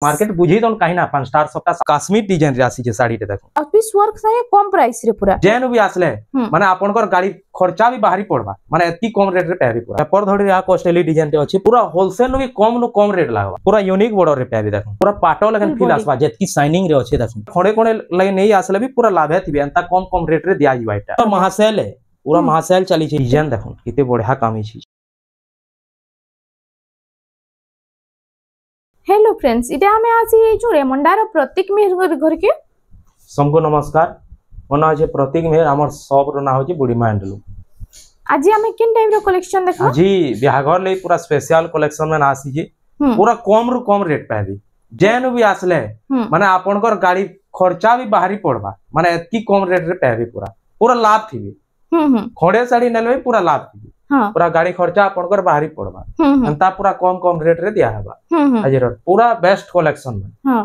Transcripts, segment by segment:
Market बुझी दन कहीं ना 5 स्टार सबका कश्मीर डिजाइन रे आसी जे साड़ी रे देखो ऑफिस वर्क साहे कम प्राइस रे पूरा जेन भी आसले माने आपनकर गाड़ी खर्चा भी बाहरी पड़बा माने एती कम रेट रे पाबी पूरा पेपर धड़ी आ कोस्टली डिजाइन रे अछि पूरा होलसेल भी कम रेट लागबा पूरा यूनिक बॉर्डर रे पाबी देखो पूरा पाटो लगन फील आसबा जेतकी शाइनिंग रे अछि देखो खड़े कोने लगे नहीं आसले भी पूरा लाभ हेतिबे अंता कम रेट रे दिया जिबा एटा तो महासेल है पूरा महासेल चली छै डिजाइन देखो किते बढ़िया काम छै। हेलो फ्रेंड्स इटा हमें आज ये जो रेमंडार प्रतीक मेहर घर के सबको नमस्कार मोना है प्रतीक मेहर हमर शॉप रो ना होची बुढ़ी मांडलू आज हमें किन टाइप रो कलेक्शन देखा जी बिहाघर ले पूरा स्पेशल कलेक्शन में आसी जे पूरा कम रेट पाबी जेन भी आसले माने आपनकर गाड़ी खर्चा भी बाहरी पड़बा माने एती कम रेट रे पाबी पूरा लाभ थीबी खड़े साड़ी नेले पूरा लाभ थीबी पूरा गाड़ी खर्चा आपनकर बाहरी पड़बा अंता पूरा कम रेट रे दिया हबा अजी पूरा बेस्ट कलेक्शन में हां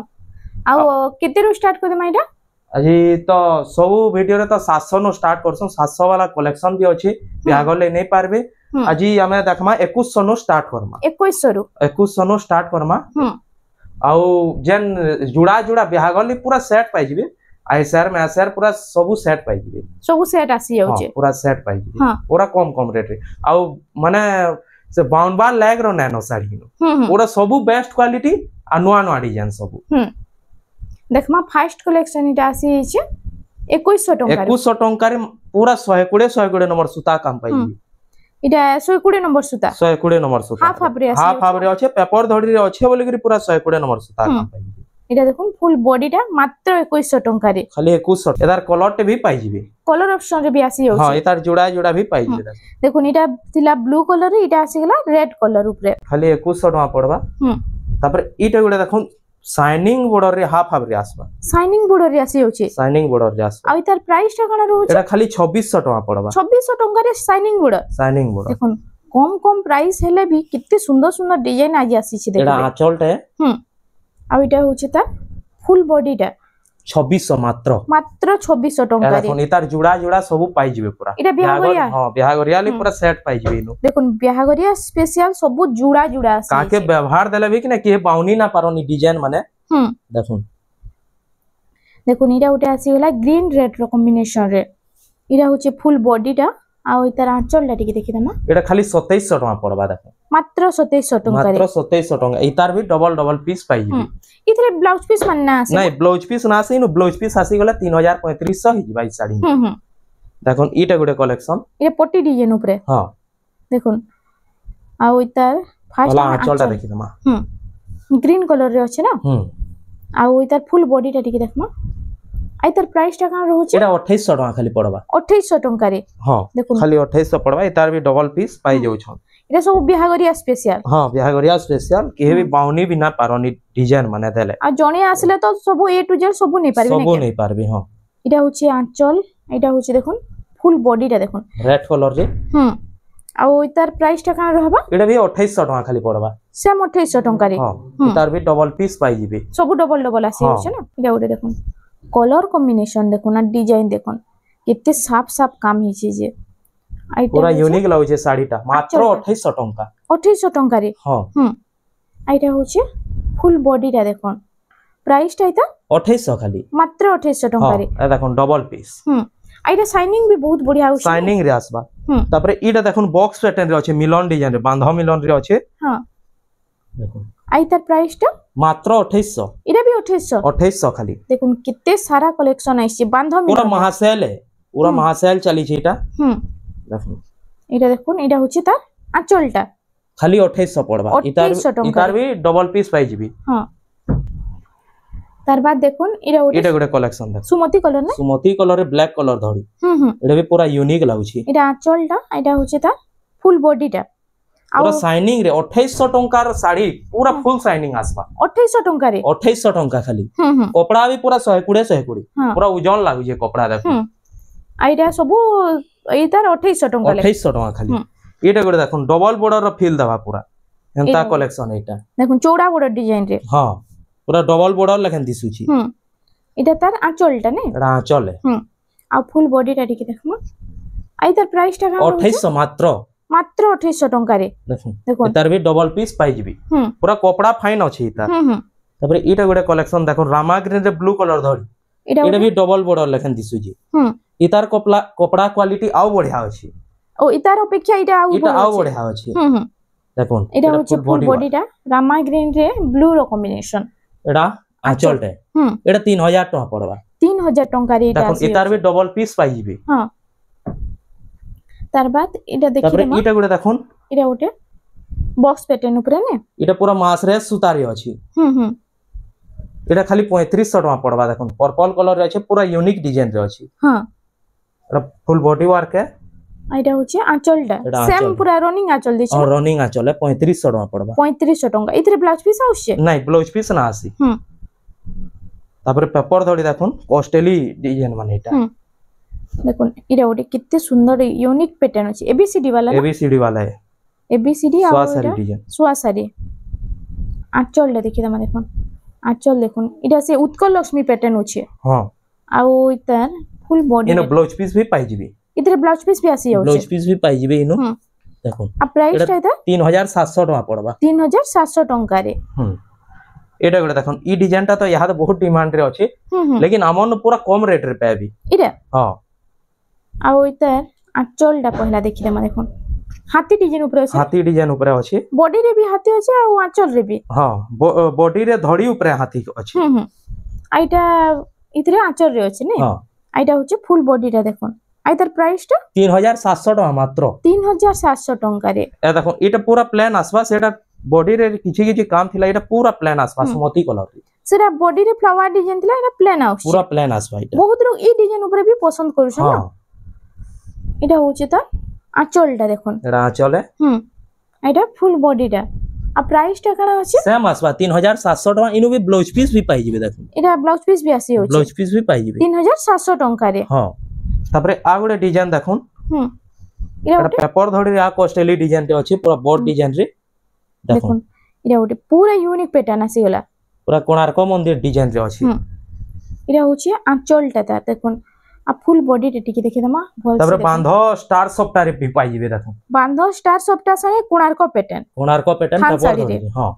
आ केते रो स्टार्ट कर देमा इटा अजी तो सब वीडियो रे तो 700 नो स्टार्ट करसो 700 वाला कलेक्शन भी अछि बिहाघर ले नहीं पारबे अजी हमें देखमा 2100 know start Karma 2100 know start Karma आउ जेन जुड़ा बिहाघर ले पूरा सेट पाइ जिबे आई सर में सर पूरा सब सेट पाइ जिबे सब सेट आसी होचे पूरा सेट पाइ जिबे पूरा कम रेट रे आउ माने से बाउंडबार लैग रो नैनो साड़ी नो पूरा सब बेस्ट क्वालिटी आ नुआ डिजाइन सब देखमा फर्स्ट कलेक्शन इटा आसी छै 2100 टंका रे पूरा 120 नंबर सूता काम पाइ जिबे इटा 120 नंबर सूता हाफ हाफ रे अछि पेपर धड़ी रे अछि बोली कि पूरा 120 नंबर सूता काम पाइ जिबे इटा देखुन फुल बॉडीटा मात्र 2100 टंका रे खाली 2100 एदार कलर टे भी पाइ जिबे कलर ऑप्शन रे भी आसी हो हां एतार जोड़ा भी पाइ जिबे देखुन इटा थिला ब्लू कलर रे इटा आसी गेला रेड कलर ऊपर खाली 2100 टका पड़बा तापर इटा गुडा देखुन शाइनिंग बॉर्डर रे हाफ रे आसबा शाइनिंग बॉर्डर रे आसी होची शाइनिंग बॉर्डर रे आसबा आ इतार प्राइस टा कना रहउछ एटा खाली 2600 टका पड़बा 2600 टका रे शाइनिंग बॉर्डर देखुन कम प्राइस हेले भी कितने सुंदर डिजाइन आज आसी छै देखो एटा आंचल टे आ इटा होची ता फुल बॉडी टा 2600 मात्र 2600 टका रे देखो इतार जुड़ा सब पाइ जिबे पूरा इटा बिहागरिया हां बिहागरिया ले पूरा सेट पाइ जिबे नो देखुन बिहागरिया स्पेशल सब जुड़ा आसी काके व्यवहार देले भी कि ना के बाउनी ना पारोनी डिजाइन माने देखुन इटा उटे आसी गेला ग्रीन रेड रो कॉम्बिनेशन रे इटा होचे फुल बॉडी टा आ इतार आंचल ला टिके देखि दमा एटा खाली 2700 टका पड़बा देखो मात्र 2700 टका रे मात्र 2700 टका इतार भी डबल पीस पाइ जिबे इतरे ब्लाउज पीस मन ना आसे नहीं ब्लाउज पीस ना आसे नो ब्लाउज पीस आसी गेला 3500 ही भाई साड़ी देखुन इटा गुडे कलेक्शन ये पट्टी डिजाइन ऊपर हां देखुन आ इतार फर्स्ट आंचल टा देखि दमा ग्रीन कलर रे अछि ना आ इतार फुल बॉडी टा टिके देखमा आ इतार प्राइस टा का रहउछ एटा 2800 टका खाली पड़बा 2800 टका रे हां देखुन खाली 2800 पड़बा इतार भी डबल पीस पाइ जाउ छ एटा सब बिहागरिया स्पेशल हां बिहागरिया स्पेशल के भी बाउनी भी ना पारोनी डिजाइन माने देले आ जणे आसले तो सब ए टू जेड सब नहीं पारबे सब नहीं पारबे हां एटा होची आंचल एटा होची देखुन फुल बॉडी टा देखुन रेड कलर रे आ इतार प्राइस टा का रहबा एटा भी 2800 टका खाली पड़बा सेम 2800 टका रे हां इतार भी डबल पीस पाइ जिबे सब डबल आसी होछ ना एटा उडे देखुन कलर कॉम्बिनेशन देखुन आ डिजाइन देखुन कितने साफ काम ही छै जे पूरा यूनिक लागो छै साड़ी टा मात्र 2800 टका रे हां आइटा होचे फुल बॉडी टा देखुन प्राइस टा इता 2800 खाली मात्र 2800 टका रे ए देखुन डबल पीस आइटा शाइनिंग भी बहुत बढ़िया हो शाइनिंग रे आसबा तापरे इटा देखुन बॉक्स पैटर्न रे अछि मिलन डिजाइन रे बांधा मिलन रे अछि हां देखुन आइता प्राइस टा मात्र 2800 इटा भी 2800 खाली देखुन कितने सारा कलेक्शन आइछि बांधा मिलन पूरा महासेल है पूरा महासेल चली छै इटा देखुन इटा देखुन इटा होछि ता आंचलटा खाली 2800 पड़बा इतार भी डबल पीस पाइ जिबी हां तार बाद देखुन इटा गुडे कलेक्शन देख सुमती कलर ना सुमती कलर रे ब्लैक कलर धड़ी एटा भी पूरा यूनिक लागु छी इटा आंचलटा इटा होछि ता फुल बॉडीटा पूरा शाइनिंग रे 2800 टंकार साड़ी पूरा फुल शाइनिंग आसबा 2800 टंका रे 2800 टंका खाली कपड़ा भी पूरा 120 पूरा उजल लागु जे कपड़ा देखो आइडा सब इतार 2800 टंका 2800 टंका खाली एटा गुडे देखुन डबल बॉर्डर रो फील दबा पूरा एंता कलेक्शन एटा देखुन चौड़ा बॉर्डर डिजाइन रे हां पूरा डबल बॉर्डर लखन दिसु छी इटा तार आंचलटा ने एटा आंचल है आ फुल बॉडी टा टिके देखमा आई तार प्राइस टा 2800 मात्र 2800 टंका रे देखो तार भी डबल पीस पाइ जिबी पूरा कपड़ा फाइन अछि इता तापर एटा गोटे कलेक्शन देखो रामा ग्रीन रे ब्लू कलर धड़ी एटा भी डबल बॉर्डर लेखन दिसु जी इतार कपड़ा क्वालिटी आउ बढ़िया अछि ओ इतार अपेक्षा एटा आउ बढ़िया अछि देखो एटा होचे फुल बॉडीटा रामा ग्रीन रे ब्लू रो कॉम्बिनेशन एटा आंचलटे एटा 3000 टका पड़बा 3000 टका रे एटा देखो इतार भी डबल पीस पाई जिबे हां तार बाद एटा देखि तापर एटा गोटे देखोन एटा गोटे बॉक्स पैटर्न ऊपर ने एटा पूरा मास रे सुतारी अछि एटा खाली 3500 टका पड़बा देखोन पर्पल कलर रे अछि पूरा यूनिक डिजाइन रे अछि हां एटा फुल बॉडी वर्क है एटा होचे आंचलटा सेम पूरा रनिंग आंचल दिछ और रनिंग आंचल है 3500 टका पड़बा 3500 टका इतरे ब्लाउज पीस आउछे नहीं ब्लाउज पीस ना आसी तापर पेपर धड़ी देखोन कॉस्टली डिजाइन माने एटा देखोन इरा ओटे कित्ते सुंदर यूनिक पैटर्न अछि एबीसीडी वाला है एबीसीडी आ सुआसारी आंचल देखि त देखोन आंचल देखोन इरा से उत्कल लक्ष्मी पैटर्न अछि हां आ ओ इतार फुल बॉडी इनो ब्लाउज पीस भी पाई जिबी इतरे ब्लाउज पीस भी आसी जाउछे ब्लाउज पीस भी पाई जिबे इनो देखो आ प्राइस ता 3700 टका पड़बा 3700 टका रे एटा गडे देखन ई डिजाइन ता तो यहा तो बहुत डिमांड रे अछि लेकिन हमन पूरा कम रेट रे पाबी इरा हां आ ओ इतार आंचल डा पहला देखि रे देखन हाथी डिजाइन ऊपर अछि हाथी डिजाइन ऊपर अछि बॉडी रे भी हाथी अछि आ आंचल रे भी हां बॉडी रे धड़ी ऊपर हाथी अछि आइटा इतरे आंचल रे अछि ने हां आइटा होचे फुल बॉडी रा देखन आइतर प्राइस ता 3700 टका मात्र 3700 टका रे ए देखो एटा पूरा प्लेन आसबा सेटा बॉडी रे किछि किछि काम थिला एटा पूरा प्लेन आसबा मोती कलर रे सेटा बॉडी रे फ्लावर डिजाइन थिला एटा प्लेन आउछ पूरा प्लेन आसबा एटा बहुत लोग ई डिजाइन ऊपर भी पसंद करू छ ना एटा होचे त आंचलटा देखन एटा आंचल है एटा फुल बॉडीटा आ प्राइस टा कना अछि सेम आसबा 3700 टका इनो भी ब्लाउज पीस भी पाई जिबे देखो एटा ब्लाउज पीस भी आसी होचे ब्लाउज पीस भी पाई जिबे 3700 टका रे हां तापरे आ गुडे डिजाइन देखोन एटा पेपर धड़ी आ कॉस्टली डिजाइन रे अछि पूरा बोर्ड डिजाइन रे देखोन एटा गोटे पूरा यूनिक पैटर्न आसी गला पूरा कोणार्क मंदिर डिजाइन रे अछि एटा होछि आंचलटा ता देखोन आ फुल बॉडी रे टिके देखि दमा भल तापरे बांधो स्टार सफ्टा रे भी पाई जिबे देखो बांधो स्टार सफ्टा सहे कोणार्क पैटर्न पेपर धड़ी हां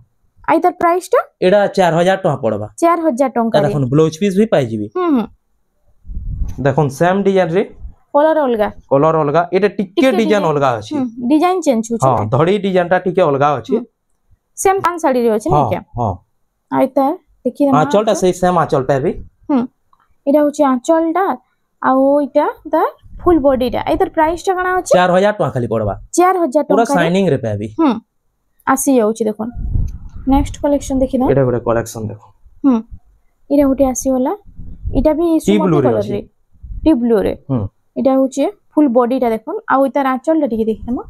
आइतर प्राइस ता एटा 4000 टका पड़बा 4000 टका रे देखोन ब्लाउज पीस भी पाई जिबे देखोन सेम डिजाइन रे कलर अलगा एटा टिके डिजाइन अलगा अछि डिजाइन चेंज होछि हां धड़ी डिजाइन ता टिके अलगा अछि सेम पान साड़ी रे अछि ने क्या हां आइता देखि आंचलटा से सेम आंचलटा भी एटा होछि आंचलटा आ ओ इटा द फुल बॉडीटा आइतर प्राइस टा कना अछि 4000 टका खाली पड़बा 4000 टका पूरा शाइनिंग रे पाबी आसी जाउछि देखोन नेक्स्ट कलेक्शन देखि ना एटा गोटे कलेक्शन देखो एटा गोटे आसी वाला एटा भी सुमती कलर रे टी ब्लू रे एटा होछि फुल बॉडीटा देखोन आ इतार आंचल टा टिके देखिमा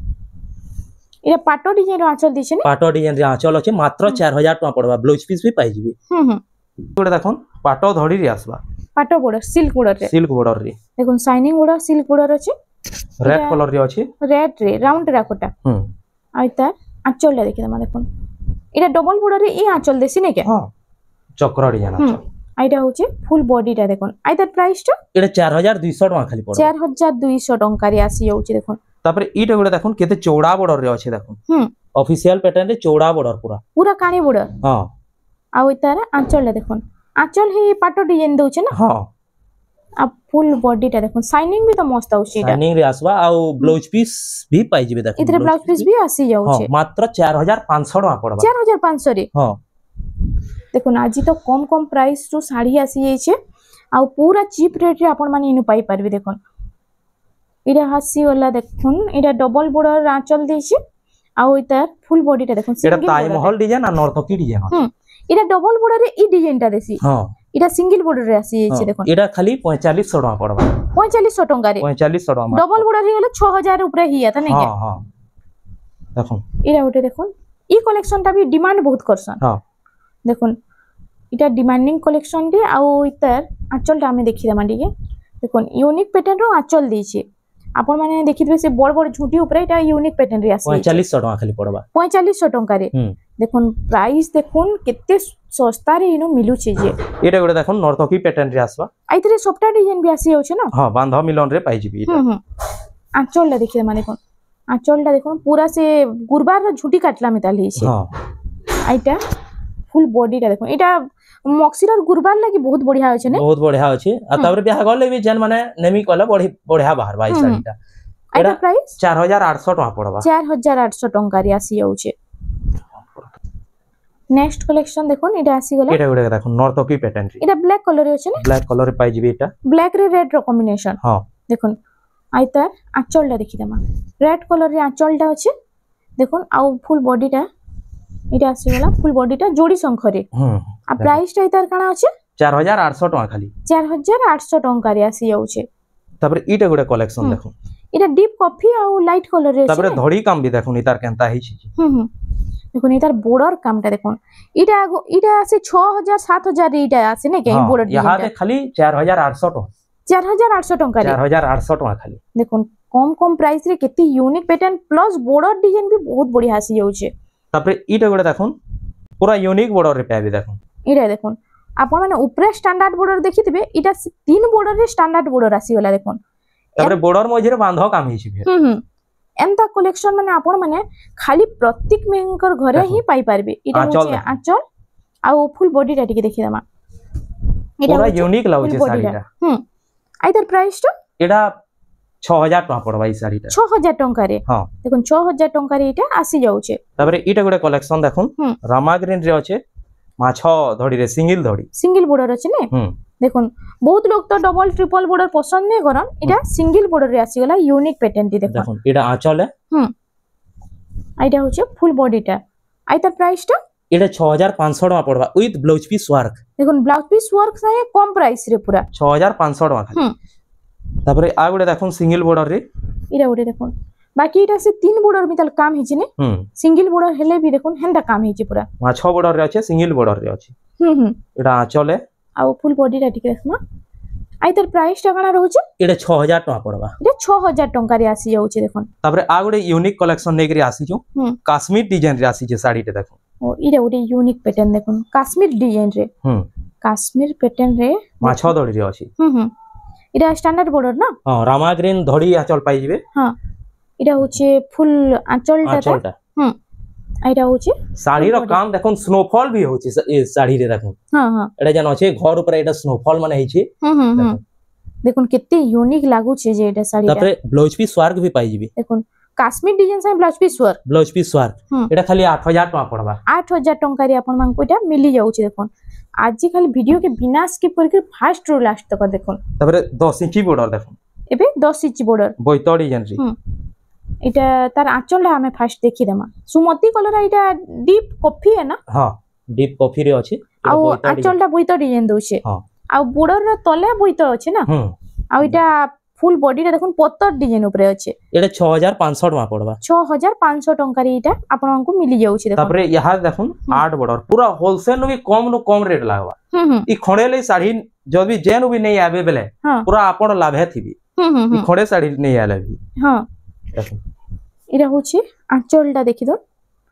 एटा पाटो डिजाइन रो आंचल दिछे ने पाटो डिजाइन रे आंचल अछि मात्र 4000 टका पड़बा ब्लाउज पीस भी पाई जिबी गोटे देखोन पाटो धड़ी रे आसबा पाटो बॉर्डर सिल्क बॉर्डर रे देखोन शाइनिंग बॉर्डर सिल्क बॉर्डर अछि रेड कलर रे अछि रेड रे राउंड राकोटा आ इतार आंचल टा देखि दमा देखोन एटा डबल बॉर्डर रे ई आंचल देसी ने के हां चक्र डिजाइन आंचल आइटा होचे फुल बॉडीटा देखोन आइतर प्राइस टा एटा 4200 टका खाली पड़बा 4200 टका रे आसी जाउची देखोन तापर ईटा गोटे देखोन केते चौड़ा बॉर्डर रे अछि देखोन ऑफिशियल पैटर्न रे चौड़ा बॉर्डर पूरा काणी बॉर्डर हां आ इतार आंचल देखोन आंचल हे पाटो डिजाइन दोचे ना हां आ फुल बॉडीटा देखोन शाइनिंग भी तो मस्त आउची शाइनिंग रे आसबा आ ब्लाउज पीस भी पाई जिबे देखोन इतरे ब्लाउज पीस भी आसी जाउची हां मात्र 4500 टका पड़बा 4500 रे हां देखोन आज तो कम प्राइस रो साड़ी आसी जाई छे आ पूरा चीप रेट रे आपण माने इनु पाई परबे देखोन इरा हासी वाला देखोन इरा डबल बॉर्डर आंचल देछि आ इतार फुल बॉडीटा देखोन एटा ताज महल डिजाइन आ नर्तकी डिजाइन इरा डबल बॉर्डर रे ई डिजाइन ता देसी हां इरा सिंगल बॉर्डर रे आसी जाई छे देखोन एटा खाली 4500 टका पड़बा 4500 टका रे 4500 टका डबल बॉर्डर हे गेले 6000 ऊपर हिया त नै के हां हां देखोन इरा उठे देखोन ई कलेक्शन ता भी डिमांड बहुत करसन हां देखोन इटा डिमांडिंग कलेक्शन रे आ इतार आंचल ता हमें देखि दमा दिके देखोन यूनिक पैटर्न रो आंचल देछि आपण माने देखिबे से बड़ बड़ झूठी ऊपर एटा यूनिक पैटर्न रे आसी 4500 टका खाली पड़बा 4500 टका रे देखोन प्राइस देखोन केते सस्ता रे इनो मिलु छे जे एटा गोटे देखोन नर्तकी पैटर्न रे आसबा आइतरे सफ्टा डिजाइन भी आसी होछ ना हां बांधा मिलन रे पाई जिबी एटा आंचल ला देखि माने कोन आंचल ला देखोन पूरा से गुरबार रो झूठी काटला मिताल हिछे हां आइटा फुल बॉडी टा देखो एटा मक्सीर गुरबार लागि बहुत बढ़िया अछि ने बहुत बढ़िया अछि आ तबरे बियाह गले भी जन माने नेमी कहले बढ़िया बाहर भाई साड़ीटा एटा प्राइस 4800 टका पड़बा 4800 टका रे आसी जाउछे। नेक्स्ट कलेक्शन देखो एटा आसी गला एटा गुडे देखो नॉर्थकी पैटर्न रे एटा ब्लैक कलर रे अछि ने ब्लैक कलर रे पाइ जिबे एटा ब्लैक रे रेड रो कॉम्बिनेशन हां देखो आइतार आंचलटा देखि दमा रेड कलर रे आंचलटा अछि देखो आउ फुल बॉडी टा एटा आसी गला फुल बॉडी टा जोड़ी शंखरे आ प्राइस टा इतार काना अछि 4800 टका खाली 4800 टका रे आसी जाउछे। तबरे इटा गुडे कलेक्शन देखो एटा डीप कॉफी आ लाइट कलर रे तबरे धड़ी काम भी देखो इतार केनता हिछि देखो इतार बॉर्डर कामटा देखो इटा आसे 6000 7000 रे इटा आसे ने के बॉर्डर यहां पे खाली 4800 टका 4800 टका रे 4800 टका खाली देखो कम कम प्राइस रे केते unique pattern plus border design भी बहुत बढ़िया आसी जाउछे। तबरे इटा गुडे देखो पूरा यूनिक बॉर्डर रे पाबे देखो इटा देखो आपण माने ऊपर स्टैंडर्ड बॉर्डर देखिथिबे इटा तीन बॉर्डर रे स्टैंडर्ड बॉर्डर आसी गला देखो तबरे बॉर्डर मझे रे बांधो काम हिछि फिर एंता कलेक्शन माने आपण माने खाली प्रत्येक मेंकर घरे ही पाई पारबे इटा होचे आंचल आ फुल बॉडी टा टिके देखि दमा पूरा यूनिक लाउचे साड़ीटा आइदर प्राइस तो एटा 6000 टका पड़बा ई साड़ीटा 6000 टका रे हां देखो 6000 टका रे इटा आसी जाउचे। तबरे इटा गुडे कलेक्शन देखुन रामा ग्रीन रे अछि माछो धड़ी रे सिंगल बॉर्डर अछि ने देखुन बहुत लोग तो डबल ट्रिपल बॉर्डर पसंद नै करन इटा सिंगल बॉर्डर रे आसी गला यूनिक पैटर्न टी देखुन इटा आंचल है आइटा होचे फुल बॉडी टा आइता प्राइस टा एटा 6500 टका पड़बा विथ ब्लाउज पीस वर्क देखुन ब्लाउज पीस वर्क साहे कम प्राइस रे पूरा 6500 टका तबरे आ गुडे देखुन सिंगल बॉर्डर रे इरा गुडे देखुन बाकी इटा से तीन बॉर्डर मितल काम हिछि ने सिंगल बॉर्डर हेले भी देखुन हेंदा काम हिछि पूरा मा 6 बॉर्डर रे अछि सिंगल बॉर्डर रे अछि एटा आंचल है आ फुल बॉडी टा टिके देखमा आइतर प्राइस टा काना रहउछ एटा 6000 टका पड़बा एटा 6000 टका रे आसी जाउछ देखुन तबरे आ गुडे यूनिक कलेक्शन नै करी आसी जो कश्मीर डिजाइन रे आसी जे साड़ी टे देखो ओ इरा गुडे यूनिक पैटर्न देखुन कश्मीर डिजाइन रे कश्मीर पैटर्न रे माछो धड़ी रे अछि इरा स्टैंडर्ड बॉर्डर ना हां रामा ग्रीन धड़ी आंचल पाई जिवे हां इरा होचे फुल आंचलटा आइरा होचे साड़ी रो काम देखुन स्नोफॉल भी होचे ए साड़ी रे देखुन हां हां एटा जन अछि घर ऊपर एटा स्नोफॉल माने हिछि देखुन केते यूनिक लागु छे जे एटा साड़ी तबरे ब्लाउज पीस वर्क भी पाई जिवे देखुन कश्मीर डिजाइन से ब्लाउज पीस वर्क एटा खाली 8000 टका पड़बा 8000 टका रे आपन मान कोटा मिली जाउ छे देखुन आज खाली वीडियो के बिना स्किप करके फास्ट रो लास्ट तक देखुन तबरे 10 इंची बॉर्डर देखुन एबे 10 इंची बॉर्डर बोइतो डिजाइन रे इटा तार आंचलटा हमें फास्ट देखि देमा सुमती कलर इटा डीप कॉफी है ना हां डीप कॉफी रे अछि आ आंचलटा बोइतो डिजाइन दोछे हां आ बॉर्डर रे तले बोइतो अछि ना आ इटा फुल बॉडी रे देखुन पत्तर डिजाइन ऊपर अछि एटा 6500 टका पड़बा 6500 टका रे इटा आपन को मिली जाउ छी देखुन तबरे यहां देखुन 8 बॉर्डर पूरा होलसेल भी कम रेट लागबा ई खणेले साड़ी जदी जेन भी नहीं आबे बेले पूरा आपन लाभे थिबी ई खणे साड़ी नहीं आले भी हां देखुन इरा होची आंचलटा देखि दो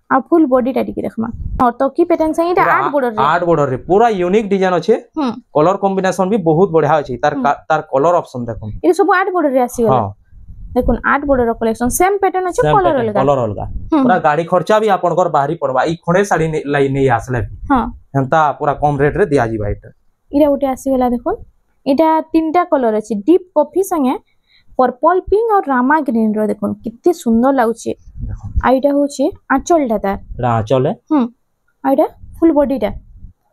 आ फुल बॉडी टा टिके देखमा और तो की पैटर्न से इटा 8 बॉर्डर रे पूरा यूनिक डिजाइन अछि कलर कॉम्बिनेशन भी बहुत बढ़िया अछि तार कलर ऑप्शन देखुन ई सब 8 बॉर्डर रे आसी गला देखुन 8 बॉर्डर कलेक्शन सेम पैटर्न अछि कलर अलगा पूरा गाड़ी खर्चा भी आपन घर बाहरी पड़बा ई खणे साड़ी लाई नहीं आसले हां हंता पूरा कम रेट रे दिया जिबा इटा इरा उटे आसी गला देखुन इटा तीनटा कलर अछि डीप कॉफी संगे पर्पल पिंक और रामा ग्रीन रो देखुन कितने सुंदर लागुचे आइटा होचे आंचलटा तार आंचल है आइटा फुल बॉडीटा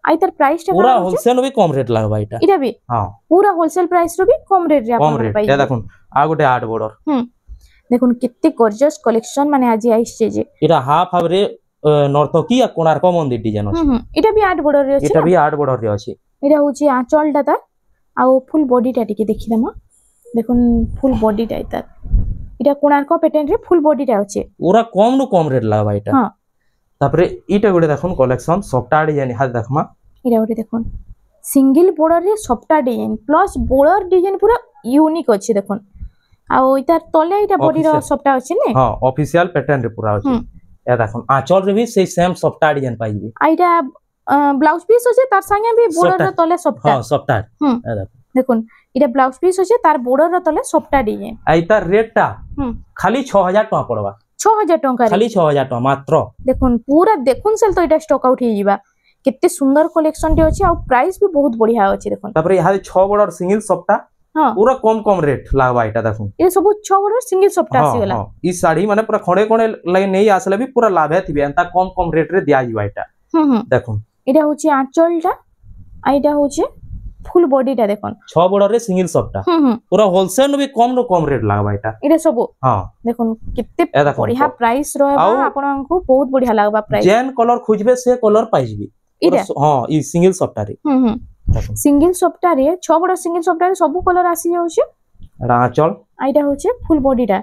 आइतर प्राइस टा पूरा होलसेल भी कम रेट लागबा इटा भी हां पूरा होलसेल प्राइस रो भी कम रेट रे आपन पाई देखुन आ गुटे 8 बॉर्डर देखुन कितने गॉर्जियस कलेक्शन माने आज आइछे जे इटा हाफ हावरे नॉर्थकी आ कोणार्क मंदिर डिजाइन अछि इटा भी 8 बॉर्डर रे अछि इटा भी 8 बॉर्डर रे अछि इटा होची आंचलटा तार आ फुल बॉडीटा टिके देखिदमा देखुन फुल बॉडी टा इटा कोणार्क पैटर्न रे फुल बॉडी टा अछि पूरा कम रेट लागबा इटा हां तापरे इटा गुडे देखुन कलेक्शन सॉफ्टवेयर डिजाइन हाथ देखमा इटा गुडे देखुन सिंगल बॉर्डर रे software design plus border design पूरा यूनिक अछि देखुन आ इटा तले इटा बॉडी रो सॉफ्टवेयर अछि ने हां ऑफिशियल पैटर्न रे पूरा अछि ए देखुन आंचल रे भी से सेम सॉफ्टवेयर डिजाइन पाइबे आइटा ब्लाउज पीस अछि तार संगे भी बॉर्डर रो तले सॉफ्टवेयर हां सॉफ्टवेयर ए देखुन इटा ब्लाउज पीस अछि तार बॉर्डर रो तले सॉफ्टवेयर डिजाइन आइता रेट टा खाली 6000 टका पड़बा 6000 टका खाली 6000 टका मात्र देखुन पूरा देखुन सेल तो इटा स्टॉक आउट हे जिबा केते सुंदर कलेक्शन टे अछि आ प्राइस भी बहुत बढ़िया अछि देखो तापर यहा 6 बॉर्डर सिंगल सप्टा हां पूरा कम रेट लागबा एटा देखो ये सब 6 बॉर्डर सिंगल सप्टा आसी गला ई साड़ी माने पूरा खणे खणे लगे नहीं आसले भी पूरा लाभे थिबे एंता कम रेट रे दिया जीवा एटा देखो एटा होची आंचलटा आ एटा होची फुल बॉडी टा देखो 6 बॉर्डर रे सिंगल सप्टा पूरा होलसेल भी कम रेट लागबा एटा एटा सब हां देखो कितने बढ़िया प्राइस रहबा आपन को बहुत बढ़िया लागबा प्राइस जेन कलर खोजबे से कलर पाइबी हां ई सिंगल सप्टा रे सिंगल सप्टा रे 6 बॉर्डर सिंगल सप्टा रे सब कलर आसी जाउछे आंचल आइटा होचे फुल बॉडी टा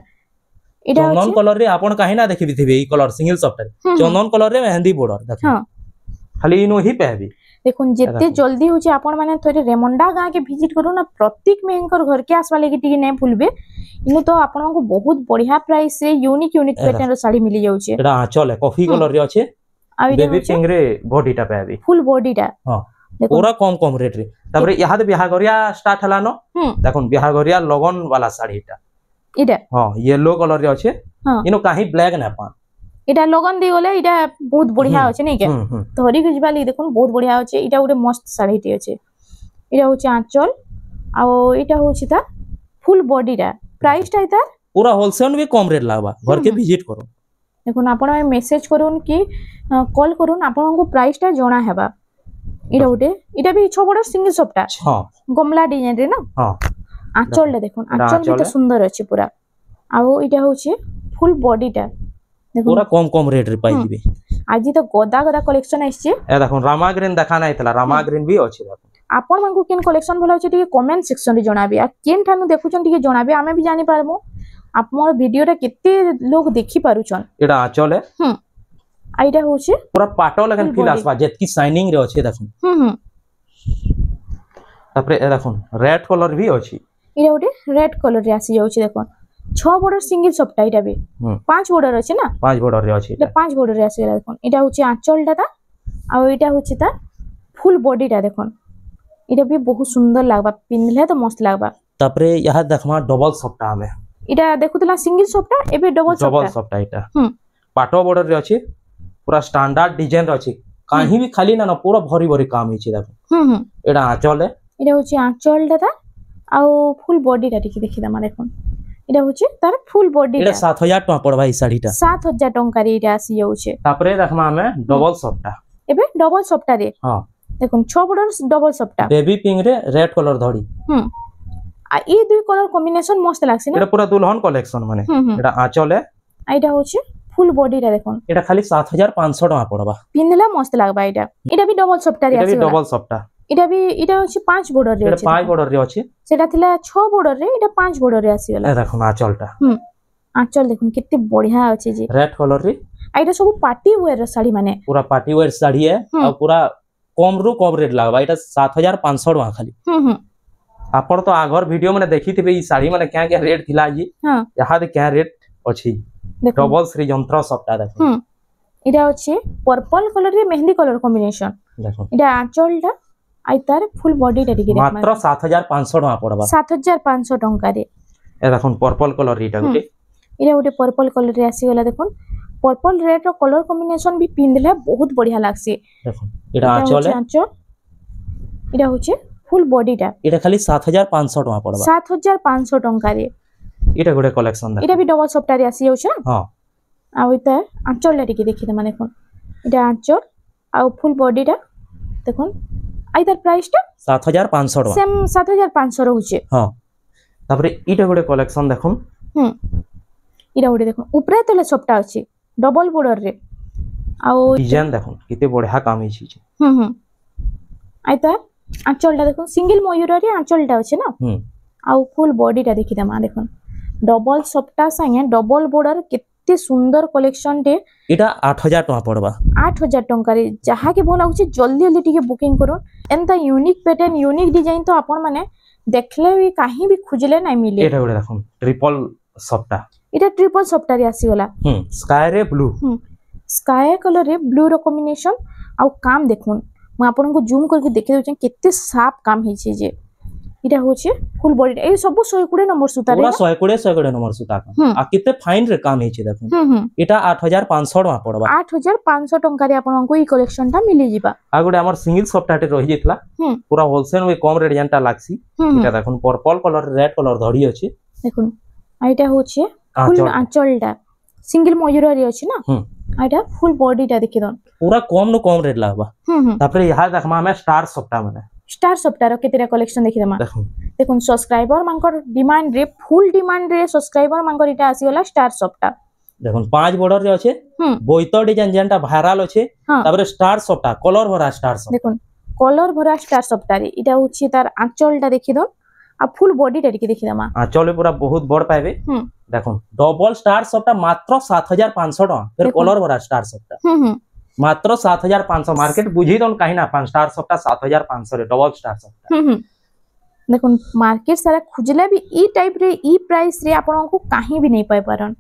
एटा चंदन कलर रे आपन काहे ना देखि थिबे ई कलर सिंगल सप्टा रे चंदन कलर रे मेहंदी बॉर्डर देखो हां खाली इनो ही पहबी देखुन जेते जल्दी होचे आपण माने थोरे रेमंडा गां के विजिट करू ना प्रत्येक मेहंकर घर के आसवा लेके टिके नै भूलबे इनो तो आपण को बहुत बढ़िया प्राइस से यूनिक पैटर्न रो साड़ी मिली जाउछे एटा आंचल है कॉफी कलर रे अछि बेबी पिंक रे बॉडी टा पहबी फुल बॉडी टा हां पूरा कम रेट रे तापर यहा दे बिहागरिया स्टार्ट हला न देखुन बिहागरिया लगन वाला साड़ी टा इडा हां येलो कलर रे अछि इनो काहे ब्लैक ना पा इटा लगन दी गले इटा बहुत बढ़िया अछि नै के धरी के जिबाली देखुन बहुत बढ़िया अछि इटा उडे मस्त साड़ी टी अछि इटा होछि आंचल आ इटा होछि ता फुल बॉडी रा प्राइस टा इता पूरा होलसेल भी कम रेट लागबा घर के विजिट करो देखुन आपण मेसेज करून कि कॉल करून आपण को प्राइस टा जणा हेबा इटा उडे इटा भी 6 बॉर्डर सिंगल सप्टा हां गमला डिजाइन रे ना हां आंचल ले देखुन आंचल भी तो सुंदर अछि पूरा आ इटा होछि फुल बॉडी टा पूरा कम रेट रे पाई दिबे आज तो गदा कलेक्शन आइछे ए देखो रामा ग्रीन देखा नै थला रामा ग्रीन भी अछि देखो आपण मानकु केन कलेक्शन भला अछि टिके कमेंट सेक्शन रे जणाबे आ केन ठानु देखुचन टिके जणाबे आमे भी जानि पारमु आपमर वीडियो रे केते लोग देखि पारुचन एडा आंचल है आइडा होछि पूरा पाटो लगन फील आसबा जेतकी शाइनिंग रे अछि देखो तापर ए देखो रेड कलर भी अछि इडा ओटे रेड कलर रे आसी जाउछि देखो 6 बॉर्डर सिंगल सप्टा इटा भी 5 बॉर्डर अछि ना 5 बॉर्डर रे अछि इटा 5 बॉर्डर रे आसी देखो इटा होछि आंचल टा आ इटा होछि ता फुल बॉडी टा देखो इटा भी बहुत सुंदर लागबा पिनले तो मस्त लागबा तापरे यहा देखमा डबल सप्टा में इटा देखुतला सिंगल सप्टा एबे डबल सप्टा इटा पाटो बॉर्डर रे अछि पूरा स्टैंडर्ड डिजाइन रे अछि काहे भी खाली ना पूरा भरी भरी काम हिची देखो एडा आंचल है इटा होछि आंचल टा आ फुल बॉडी टा देखि दमा देखो इटा होछि तार फुल बॉडी इटा 7000 टका पड़बा ई साड़ीटा 7000 टका रे इटा आसी जाउछे तापरे देखमा हमें डबल सप्टा एबे डबल सप्टा रे हां देखुन 6 बॉर्डर डबल सप्टा बेबी पिंक रे रेड कलर धड़ी आ ई दुई कलर कॉम्बिनेशन मस्त लागसी ना एटा पूरा दुल्हन कलेक्शन माने एटा आंचल है आइटा होछि फुल बॉडी रे देखुन एटा खाली 7500 टका पड़बा पिनला मस्त लागबा एटा भी डबल सप्टा रे आसी एटा भी डबल सप्टा इटा होछि 5 बॉर्डर रे अछि 5 बॉर्डर रे अछि सेटा थिला 6 बॉर्डर रे इटा 5 बॉर्डर रे आसी गला ए देखो आंचलटा आंचल देखुन कितने बढ़िया अछि जे रेड कलर रे आइटा सब पार्टी वेयर साड़ी माने पूरा पार्टी वेयर साड़ी है और पूरा कम रेट लागबा एटा 7500 टका खाली आपण तो आगर वीडियो माने देखिथिबे ई साड़ी माने क्या रेट थिला जी यहा दे क्या रेट अछि डबल श्री यंत्र सप्ता देखो इटा अछि पर्पल कलर रे मेहंदी कलर कॉम्बिनेशन देखो इटा आंचलटा आइतार फुल बॉडी टा दिखे मात्र 7500 टका पड़बा 7500 टका रे ए देखो पर्पल कलर रीटा गुटे इरा गुटे पर्पल कलर रे आसी गला देखो पर्पल रेड रो कलर कॉम्बिनेशन भी पिनले बहुत बढ़िया लागसी देखो इरा आंचल है इरा होचे फुल बॉडी टा इरा खाली 7500 टका पड़बा 7500 टका रे इरा गुटे कलेक्शन देखो इरा भी डबल सप्टा रे आसी जाउछ ना हां आ इता आंचल ला टिके देखि त माने कोन इटा आंचल आ फुल बॉडी टा देखो आइदर प्राइस टा 7500 टका सेम 7500 रहउचे हां तापरे इटा गुटे कलेक्शन देखो इरा गुटे देखो ऊपरे तले सप्टा अछि डबल बॉर्डर रे आ डिजाइन देखो किते बढ़िया काम हिची आइता आंचल टा देखो सिंगल मयूर रे आंचल टा अछि ना आ फुल बॉडी टा देखि दमा देखो डबल सप्टा संगे डबल बॉर्डर किते सुंदर कलेक्शन टे इटा 8000 टका पड़बा 8000 टका रे जहा के बोला होछि जल्दी जल्दी टिके बुकिंग करो एंता यूनिक पैटर्न यूनिक डिजाइन तो आपण माने देखले भी काहे भी खुजले नै मिले एटा गुटे देखो ट्रिपल सप्टा इटा ट्रिपल सप्टा रे आसी गला स्काई रे ब्लू स्काई कलर रे ब्लू रो कॉम्बिनेशन आ काम देखुन म आपन को जूम करके देखे दउ केते साफ काम हिची जे इटा होचे फुल बॉडी ए सब 120 नंबर सूता रे पूरा 120 नंबर सूता आ किते फाइन रे काम हेचे देखो एटा 8500 टका पड़बा 8500 टका रे आपन को ई कलेक्शन टा मिली जिबा आ गुडे हमर सिंगल सप्ताहटे रहि जेतला पूरा होलसेल में कम रेट जानटा लागसी एटा देखो पर्पल कलर रेड कलर धड़ी अछि देखो आइटा होचे फुल आंचलटा सिंगल मयूर रे अछि ना आइटा फुल बॉडी टा देखि दन पूरा कम न कम रेट लागबा तापर यहा देखमा हमें स्टार सप्ताह माने स्टार सप्ताह केतेरा कलेक्शन देखि दमा देखुन सब्सक्राइबर मांकर डिमांड रे फुल डिमांड रे सब्सक्राइबर मांकर इटा आसी होला स्टार सप्ताह देखुन 5 बॉर्डर रे अछि बोइतो डिजाइन जानटा वायरल अछि तापर स्टार सप्ताह कलर भरा स्टार सप्ताह देखुन कलर भरा स्टार सप्ताह रे इटा होछि तार आंचलटा देखि दन आ फुल बॉडी टा देखि दमा आंचल पूरा बहुत बड़ पाइबे देखुन डबल स्टार सप्ताह मात्र 7500 टका फिर कलर भरा स्टार सप्ताह मात्र 7500 मार्केट बुझी दन काहे ना 5 स्टार सप्ताह 7500 रे डबल स्टार सप्ताह देखुन मार्केट सारा खुजला भी ई टाइप रे ई प्राइस रे आपन को काहे भी नहीं पाइ पारन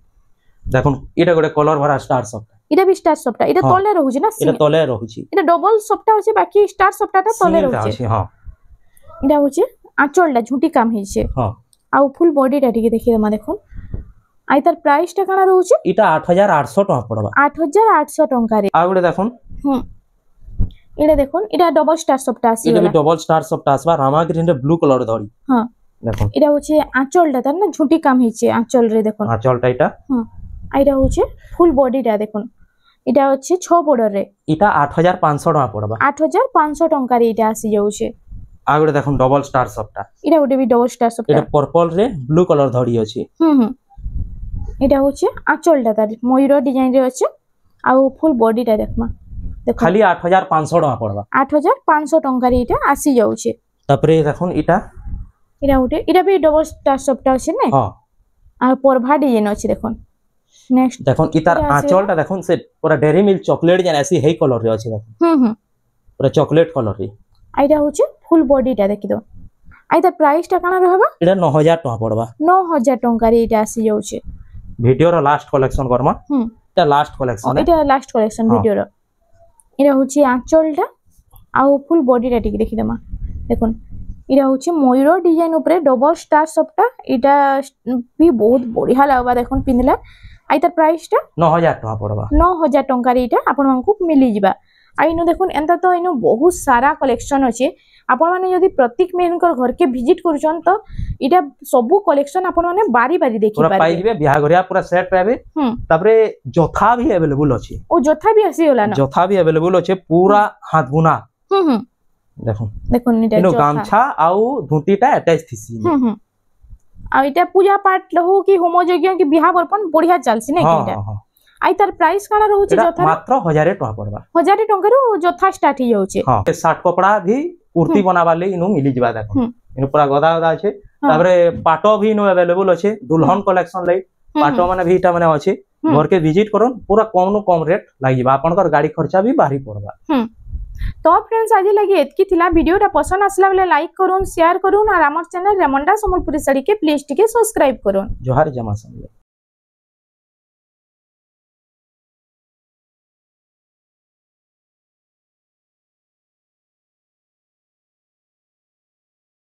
देखुन इटा गोटे कलर भरा स्टार सप्ताह इटा भी स्टार सप्ताह इटा तले रहउछि ना इटा तले रहउछि इटा डबल सप्ताह होछि बाकी स्टार सप्ताह ता तले रहउछि हां इटा होछि आंचलटा झुटी काम हिचे हां आ फुल बॉडी टा ठीक देखि दमा देखुन आई तार प्राइस टा काना रहउछि इटा 8800 टका पड़बा 8800 टका रे आ गुडे देखुन इडे देखुन इडा डबल स्टार सप्ताह आसी इडा भी डबल स्टार सप्ताह आसबा रामा ग्रीन रे ब्लू कलर धड़ी हां देखुन इडा होछि आंचलटा तार ना झुटी काम हिचे आंचल रे देखुन आंचलटा इटा हां आइडा होछि फुल बॉडी टा देखुन इडा होछि 6 बॉर्डर रे इटा 8500 टका पड़बा 8500 टका रे इटा आसी जाउछि आ गुडे देखुन डबल स्टार सप्ताह इडा गुडे भी डबल स्टार सप्ताह इडा पर्पल रे ब्लू कलर धड़ी अछि इटा होछि आंचलटा तार मयूर डिजाइन रे अछि आ फुल बॉडी टा देखमा देखो खाली 8500 टका पड़बा 8500 टका रे इटा आसी जाउछि तापरे देखुन इटा गुटे इटा भी डबल स्टार सप्ताह अछि नै हां आ परभा डिजाइन अछि देखुन नेक्स्ट देखुन इतार आंचलटा देखुन से पूरा डेरी मिल्क चॉकलेट जन ऐसी हे कलर रे अछि देखुन पूरा चॉकलेट कलर रे आइडा होछि फुल बॉडी टा देखि दो आइता प्राइस टा काना रहबा इटा 9000 टका पड़बा 9000 टका रे इटा आसी जाउछि वीडियो रो लास्ट कलेक्शन करमा इटा लास्ट कलेक्शन इटा लास्ट कलेक्शन वीडियो रो इटा होछि आंचलटा आ फुल बॉडी टा ठीक देखि दमा देखुन इटा होछि मयूर डिजाइन ऊपर डबल स्टार सप्ताह इटा भी बहुत बढ़िया लागबा देखुन पिनला आइता प्राइस टा 9000 टका पड़बा 9000 टका रे इटा आपन मानकु मिली जिबा आइनो देखुन एंता तो इनो बहुत सारा कलेक्शन अछि आपण माने यदि प्रत्येक मेनकर घर के विजिट करूछन तो इटा सब कलेक्शन आपण माने बारी बारी देखि पारे पूरा पाइ दिबे बियाह घरिया पूरा सेट पाबे तापरे जोथा भी अवेलेबल अछि ओ जोथा भी आसी होला ना जोथा भी अवेलेबल अछि पूरा हाथ बुना देखो देखो इटा इनो गामछा आउ धुतीटा अटैच थिसी आ इटा पूजा पाठ लहु कि होम यज्ञ कि बियाह बरपन बढ़िया चलसी नै किटा आई तार प्राइस काना रहउछि जोथा मात्र 1000 टका पड़बा 1000 टका रो जोथा स्टार्ट ही जाउछि हां 60 कपड़ा भी कुर्ती बनावा ले इनु मिली जिबा देखो इनु पूरा गदा गदा अछि ताबरे पाटो भी इनु अवेलेबल अछि दुल्हन कलेक्शन ले पाटो माने भी इटा माने अछि घर के विजिट करन पूरा कम नु कम रेट लागिबा आपनकर गाड़ी खर्चा भी बाहरी पड़बा तो फ्रेंड्स आज लगे एतकी थिला वीडियोटा पसंद आसला बेले लाइक करूँ शेयर करूँ और हमर चैनल रेमंडा संबलपुरी साड़ी के प्लीज टिके सब्सक्राइब करूँ जोहार जमा संगे।